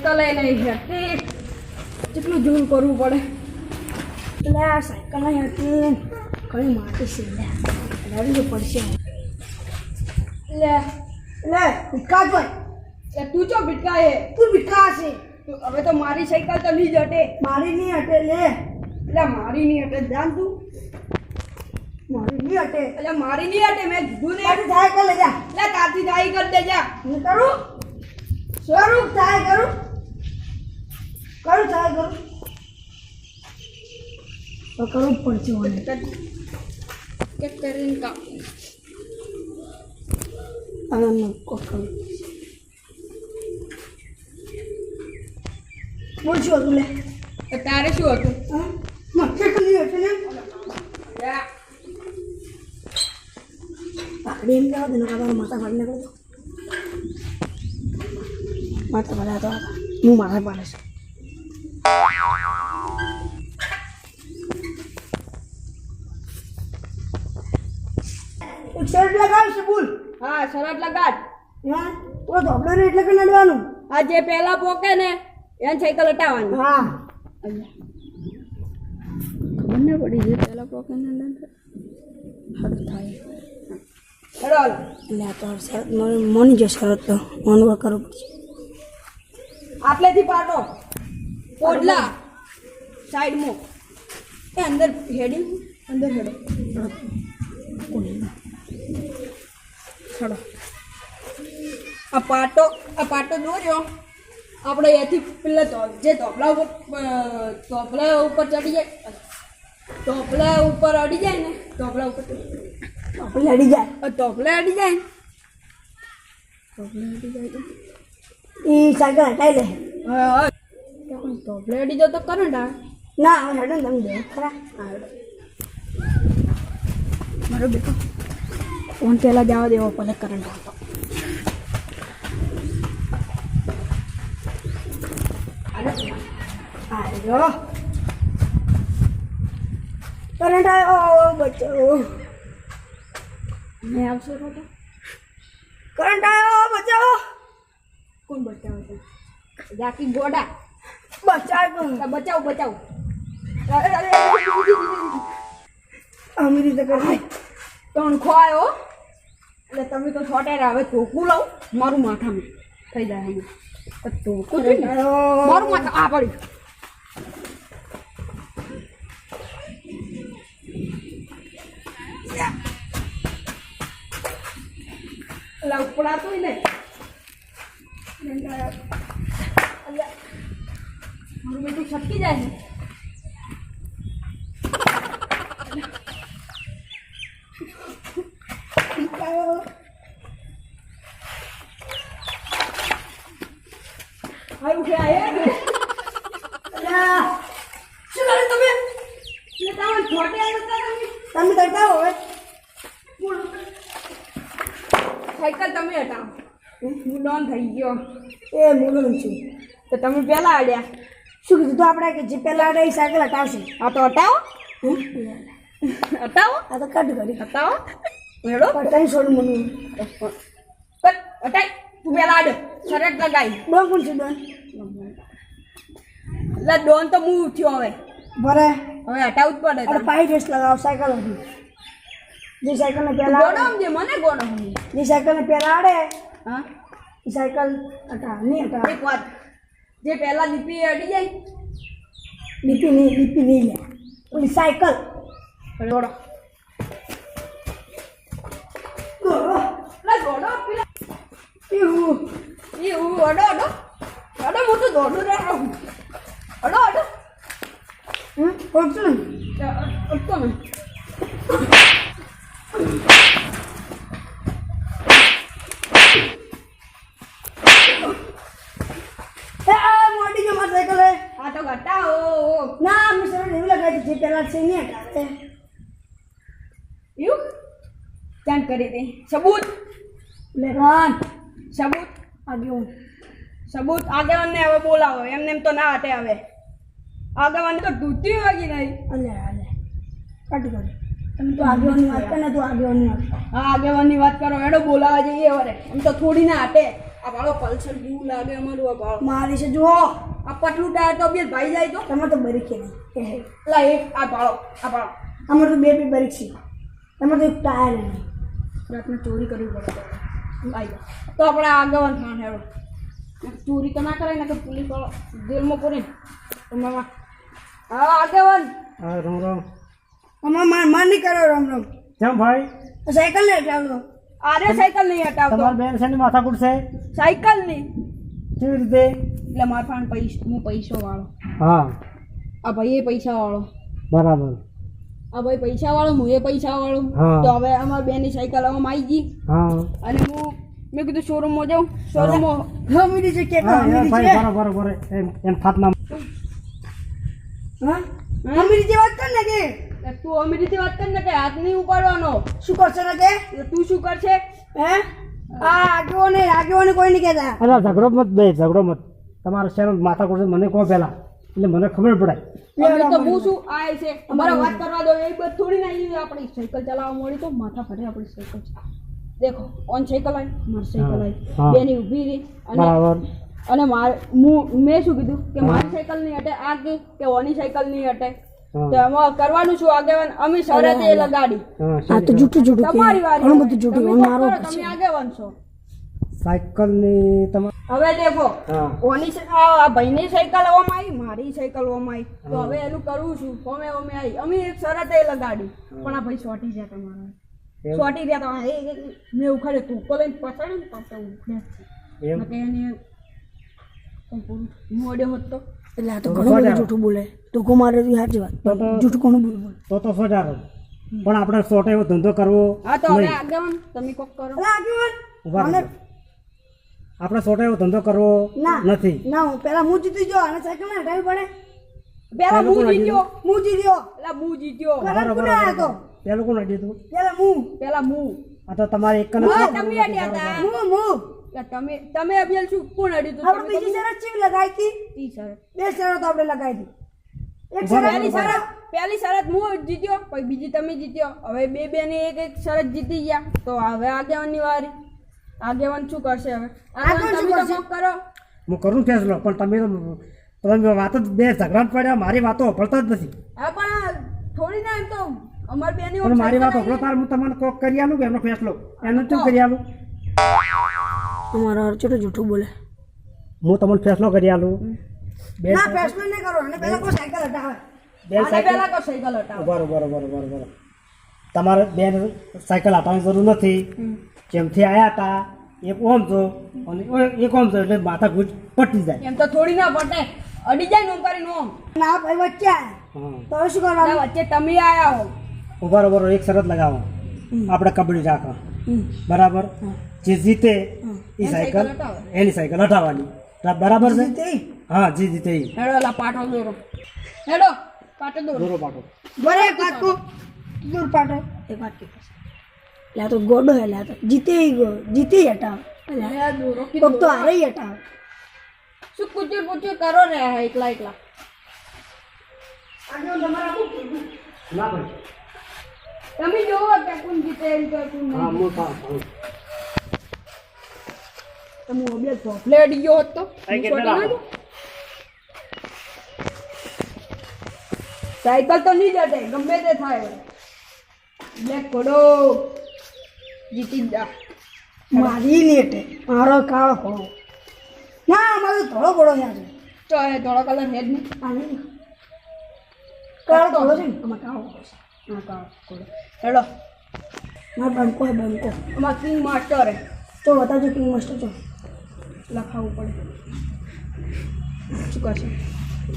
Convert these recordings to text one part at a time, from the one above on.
તો લઈ લઈ હતી કેટલું જોર કરવું પડે એટલે આ સાયકલ નહીં હતી ઘણી માટી છે લડવું પડશે લે લે ભીટકા ભાઈ તું ચો ભીટકા હે તું ભીટકા છે હવે તો મારી સાયકલ તો નહીં જટે મારી નહીં હટે લે એટલે મારી નહીં હટે જાન તું મારી નહીં હટે એટલે મારી નહીં હટે મેં કીધું ને તારી સાયકલ લે જા લે તારી સાયકલ કર દે જા હું કરું સ્વરૂપ થાય કરું થાય કરું તો કરવું પડશે મને કે કરીને કામ આનંદ કોકલ બોલ શું હતું લે તારે શું હતું મચ્છર કલી હતું ને પાકડી એમ જાવ દેનો કાકા માથા ફાડીને કરો માથા ફાડ્યા તો હું માથા પાડે છે શર્ટ લગાવ છે બોલ હા શર્ટ લગાડ હા તો ધોબડો ને એટલે કે નડવાનું આ જે પહેલા પોકે ને એને સાયકલ હટાવવાની હા ખબર ન પડી જે પહેલા પોકે ને હડ થાય હેડો લે તો શરત મની જો શરત તો મનવા કરવું પડશે આટલેથી પાટો પોડલા સાઈડમાં એ અંદર હેડી અંદર હેડો આ પાટો દોર્યો આપણે એથી પેલા જે ધોપલા ઉપર ચડી જાય ધોપલા ઉપર અડી જાય ને ધોપલા ઉપર ધોપલે અડી જાય એ સાયકલ હટાઈ લે હા ધોપલે અડી જાવ તો કરંટ આવે ના હેડો ને તમે દે ખરા હા મારો બેટો ફોન પહેલાં જવા દેવો પડે કરંટ આવતો આવ્યો કરંટ આવ્યો બચાવો મેં આવશો તો કરંટ આવ્યો બચાવો કોણ બચાવે છે જાકી ગોડા બચાવ અમી રીતે કરી તણખો આવ્યો એટલે તમે તો છોટેર આવે ધોકું લાવ મારું માથામાં થઈ જાય ધોકું મારું માથા આ પડ્યું એટલે ઉપડાતું ને મારું બેટું છટકી જાય ને સાયકલ તમે હટાવો હું ડોન થઈ ગયો એ મૂલણ છું તો તમે પહેલાં આડ્યા શું કીધું તો આપણે કે જે પહેલાં આડે એ સાયકલ હટાવશે હા તો હટાવો આ તો કટ કરી હટાવો મેળો હટાઈ છોડ મને હટાઈ તું પહેલાં આડ્યો શરટ લગાવી ડોન કોણ છે ડોન એટલે ડોન તો હું થયો હવે બરે હવે હટાવવું જ પડે પાઈ રેસ લગાવ સાયકલ હતી જે સાયકલ ને પહેલા ગોડો જે મને ગોડો જે સાયકલ ને પહેલા આડે હા એ સાયકલ હટા નહીં હટા એક વાત જે પહેલા લીપી અડી જાય લીપી નહીં લે ઓલી સાયકલ ગોડો ગોડો પેલા એવું અડો મોટું દોડું રે અડો ઓળખતો ને મોટી જો મારી સાયકલ હા તો ઘટાઓ ના અમે સર એવું લગાવી જે પેલા છે નહીં હટાવે એવું ચાંદ કરી દે સબૂત લેવાન સબૂત આગેવાનને હવે બોલાવો એમને એમ તો ના હટે હવે આગેવાનને તો ધૂતી વાગી નહીં અલે કટ કરો તમે તો આગેવાની વાત કરે ને તો આગેવાની વાત હા આગેવાની વાત કરો એડો બોલાવા જઈએ વરે એમ તો થોડી ના હટે આ ભાળો પલ્સર જેવું લાગે અમારું આ ભાળો મારી છે જુઓ આ પટલું ટાયર તો બે ભાઈ જાય તો તમે તો બરી કે નહીં લા એક આ ભાળો અમાર તો બે બરી છે તમે તો એક ટાયર નહીં રાતને ચોરી કરવી પડે આવી તો આપણે આગળ થાણ હેડો ચોરી તો ના કરે ને કે પોલીસ વાળો જેલમાં પૂરી તમારા હા આગળ હા રામ રામ અમાર માર નહીં કરો રામ રામ કેમ ભાઈ સાયકલ નહીં હટાવતો અરે સાયકલ નહીં હટાવતો તમાર બેન છે ને માથાકૂટ છે સાયકલ નહીં કેવી રીતે એટલે મારા પાસે હું પૈસો વાળો હા આ ભાઈ એ પૈસા વાળો બરાબર આ ભાઈ પૈસા વાળો હું એ પૈસા વાળો હા. તો હવે અમારા બેનની સાયકલ હવે આવી ગઈ હા અને મેં કીધું શોરૂમમાં જાઉં શોરૂમમાં ગમી છે કે હા ભાઈ બરાબર એમ ફાતના હા અમી રીતે વાત કર ને કે તું અમી રીતે વાત કર ને કે હાથ નહીં ઉપાડવાનો શું કરશે ને કે તું શું કરશે હે આ આગેવાને કોઈ નહીં કહેતા અરે ઝઘડો મત બે ઝઘડો મત તમારા શહેર માથાકૂટ છે મને કહો પહેલા એટલે મને ખબર પડે અમે તો હું શું આય છે અમારે વાત કરવા દો એ બધ થોડી ના આવી આપણી સાયકલ ચલાવવા મળી તો માથા ફરે આપણી સાયકલ દેખો ઓન સાયકલ આવી મારી સાયકલ આવી હા. બેની ઊભી રહી બરાબર અને મેં શું કીધું કે મારી સાયકલ નહીં હટે આ કે ઓની સાયકલ નહીં હટે હા. તો એમાં કરવાનું શું આગેવાન અમે શરતે લગાડી હા આ તો જૂઠું તમારી વારી ઘણું બધું જૂઠું તમે મારો તમે આગેવાન છો સાયકલની તમારે હવે દેખો હા ઓની આ ભાઈની સાયકલ ઓમાં આવી મારી સાયકલ ઓમાં આવી તો હવે એનું કરવું છું અમે આવી અમે એક શરતે લગાડી પણ આ ભાઈ સોટી ગયા તમારા સોટી ગયા તમારે મેં ઉખાડે ધોકો લઈને પછાડ્યો ને પાછા ઉખડ્યા એમ કે એને મોડ્યો હોત તો એટલે આ તો ઘણું બધું જૂઠું બોલે ટૂંકો મારે તો સાચી વાત જૂઠું ઘણું બોલે તો સોજારો પણ આપણે સોટે એવો ધંધો કરવો હા તો હવે નહીં. આગેવાન તમે કોક કરો ઉભા રહેજો. આપણે સોટે એવો ધંધો કરવો નથી ના હું પેલા હું જીતી ગયો અને સાયકલ ના હટાવી પડે પેલા હું જીત્યો હું જીત્યો એટલે હું જીત્યો ખરાબ કોને આવ્યો તો પેલું કોણ અડ્યું હતું પેલા હું આ તો તમારે એક તમે અડ્યા હતા એટલે તમે અભિયાન શું કોણ અડ્યું હતું આપણે બીજી શરત ચેવી લગાવી હતી ઈ શરત બે શરત આપણે લગાવી હતી એક પહેલી શરત હું જીત્યો પછી બીજી તમે જીત્યો હવે બે ને એક શરત જીતી ગયા તો હવે આગેવાનની વારી આગેવાન શું કરશે હવે આગેવાન તમે તો કોક કરો હું કરું ફેસલો પણ તમે વાતો જ બે ઝઘડા પડ્યા મારી વાતો પડતા જ નથી હા પણ થોડી ના એમ તો અમાર બેની પણ મારી વાત હોકલો તાર હું તમને કોક કરી આલું કે એમનો ફેસલો એનો શું કરી આલું અમારા અર્ચો જૂઠું બોલે હું તમને ફેસલો કરી આલું બે ના ફેસલો નહીં કરો અને પેલા કોઈ સાયકલ હટાવે બે આને સાયકલ પહેલા તો સાયકલ હટાવો બરોબર તમારે બેન સાયકલ આપવાની જરૂર નથી જેમથી આવ્યા હતા એક ઓમ છો અને એક ઓમ છો એટલે માથા ગુજ પટી જાય એમ તો થોડી ના પટે અડી જાય નોમ કરી નોમ ના ભાઈ વચ્ચે આવ્યા હા તો હવે શું કરવાનું વચ્ચે તમે આયા હો બરોબર એક શરત લગાવો આપણે કબડ્ડી રાખો બરાબર જે જીતે એ સાયકલ એની સાયકલ હટાવવાની બરાબર છે હા જે જીતે એ હેડો લા પાટો દોરો હેડો પાટો દોરો દોરો પાટો બરે એક વાત કહું દૂર પાટો એક વાત કહું લે તો ગોડો હે લે તો જીતે હટાવ લે દોરો કોક તો હારે હટાવ શું કુચુર પુચુર કરો રે એકલા એકલા ના ભાઈ તમે જોવો કે કોણ જીતે એમ કે કોણ હા નહીં હું ખાઉં તમે ઓબે ચોકલેટ ગયો હોત તો આઈ હું કેટલા છોડી ના દઉં. સાયકલ તો નહીં જટે ગમે તે થાય બ્લેક ઘોડો જીતી જ જા મારી લેટે મારો કાળો ઘોડો ના મારો ધોળો ઘોડો યાદ તો એ ધોળો કલર હેડ નહીં કાળો ઘોડો છે ને અમાર કાળો ઘોડો છે હા કાળો ઘોડો હેડો મારો બંકો હે બંકો અમાર કિંગ માસ્ટર હે તો બતાવજો કિંગ માસ્ટર છો લખાવવું પડે શું કરશે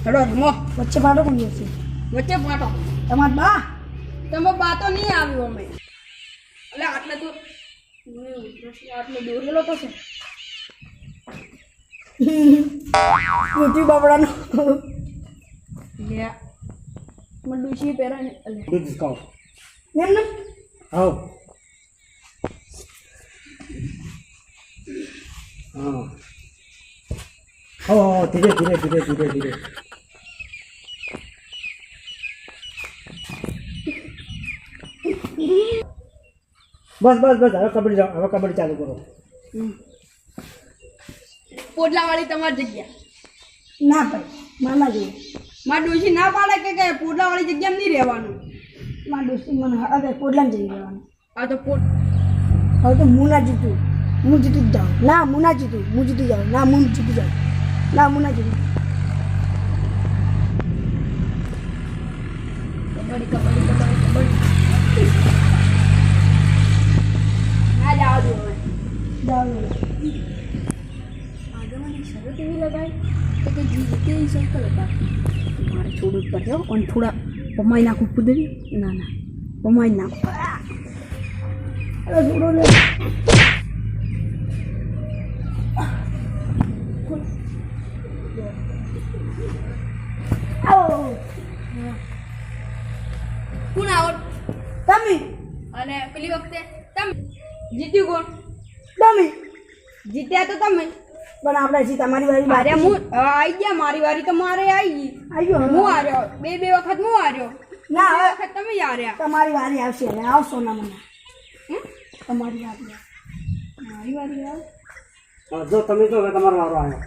હેડો રમો વચ્ચે પાડો કોણ છે વચ્ચે પાટો તમાર બા તમે બાતો નહીં આવ્યો અમે એટલે આટલે દૂર આટલો દોરેલો તો છે મોટી બાબડાનો લે મને ડૂસી પહેરા ને એટલે દૂધ ખાઓ એમ ને આવો હા આવો ધીરે ધીરે ધીરે ધીરે ધીરે બસ હવે કબડ્ડી ચાલુ કરો પોડલાવાળી તમારી જગ્યા. ના ભાઈ મામા જોઈએ. મારા ડોશી ના પાડે કે પોડલાવાળી જગ્યામાં નહીં રહેવાનું. મારા દોસ્તી મને હવે પોડલામાં જઈ રહેવાનું. આ તો હવે તો હું ના જીતું, હું જીતું જ જાઉં. ના હું ના જીતું, હું જીતું જાઉં. ના હું જીતું જાઉં. ના હું ના જીતું. કબડ્ડી. ના જાવ દો હવે. જાઉં. આગળની શરત એવી લગાવી તો કે જીતે એ સર્કલ હતા. મારે છોડવું જ પડશે અને થોડા પમાઈ નાખું કુદરી. ના પમાઈ નાખું. અરે છોડો ને. આવો કોણ આવડ તમે અને પેલી વખતે તમે જીત્યું કોણ? તમે જીત્યા તો તમે. પણ આપણે જી તમારી વારી મારે હું આવી ગયા, મારી વારી તો મારે આવી ગઈ. આવ્યો હું હાર્યો બે વખત હું હાર્યો. ના બે હવે વખત તમે હાર્યા. તમારી વારી આવશે એટલે આવશો ના મને. હમ? તમારી વારી મારી વારી આવે. હા, જો તમે જો હવે તમારો વારો આવ્યો.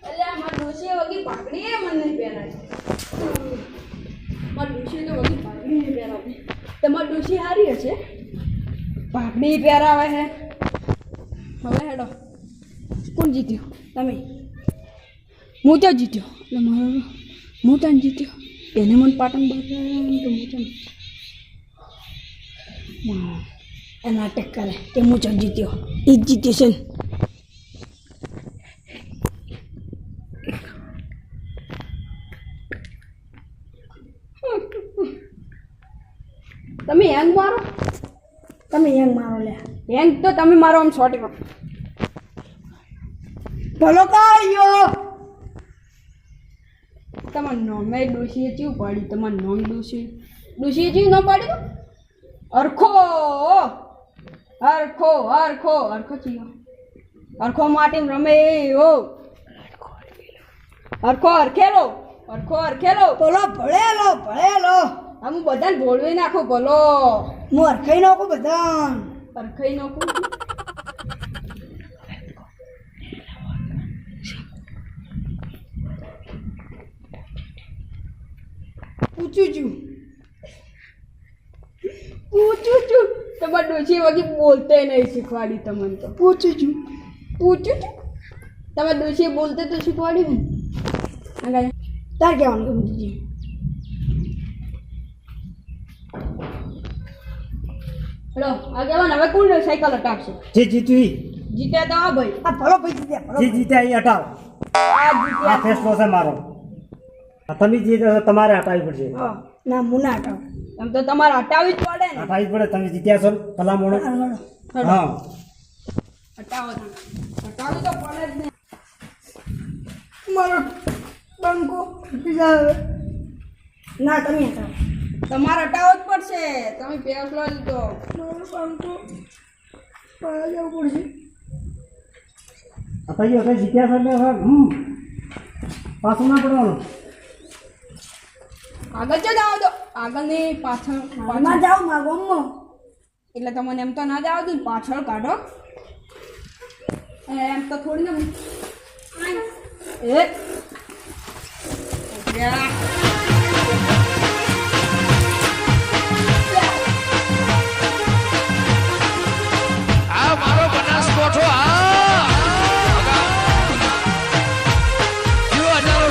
એટલે આ મારા ડોશીએ વગી પાઘડી એ મને નહીં પહેરાવી. મારા ડોશીએ તો વગી પાઘડી નહીં પહેરાવી. તમારી ડોશી હારી હશે, પાઘડી પહેરાવે છે. હવે હેડો કોણ જીત્યો? તમે. હું તો જીત્યો. એટલે મારો હું તો જીત્યો. એને મને પાટણ બતાવ્યું તો હું તો એ નાટક કરે કે હું ચક જીત્યો. એ જ જીત્યો છે ને. તમે હેંગ મારો. તમે યંગ મારો લે. હેંગ તો તમે મારો આમ શોર્ટ કરો. ભલો કાયો તમારું નામ એ ડોશીએ ચેવું પાડ્યું? તમારું નામ ડોશીએ ચેવું નામ પાડ્યું? અરખો અરખો અરખો અરખો ચીયો અરખો માટે રમે ઓ અરખો અરખેલો અરખો અરખેલો. ભલો ભળેલો ભળેલો. આમ બધાને બોલવી નાખો. ભલો હું હરખાઈ નાખું બધા. અરખાઈ નાખું. પૂછું છું તમારે ડોશી વગી બોલતે નહીં શીખવાડી તમને તો. પૂછું છું. તમારે ડોશીએ બોલતે તો શીખવાડ્યું ને. આગળ તાર કહેવાનું કે હું જીતી. હેલો આગળ હવે કોણ સાયકલ હટાવશે? જે જીત્યું ઈ. જીત્યા તો આ ભાઈ. આ ભલો ભાઈ જીત્યા. ભલો જે જીત્યા એ હટાવો. આ આ જીત્યા. ફેસલો છે મારો. આ તમે જીત્યા છો, તમારે હટાવવી પડશે. હા ના હું ના હટાવ. એમ તો તમારે હટાવવી જ પડે ને. હટાવવી પડે. તમે જીત્યા છો ને ભલામણો. હા, હટાવો તમે. હટાવવી તો પડે જ ને. મારો બંકો બીજા હવે. ના તમે હટાવ. તમારે હટાવવો જ પડશે. તમે ફેસલો લીધો. મારો બંકો પાયા જવું પડશે. આ ભાઈઓ કઈ જીત્યા છો એટલે પાછું ના પડવાનું. આગળ જ આવો દો. આગળની પાછળ ના જાઉં મારા ગામમાં. એટલે તમને એમ તો ના જ આવતું ને પાછળ કાઢો. એમ તો થોડી ને એ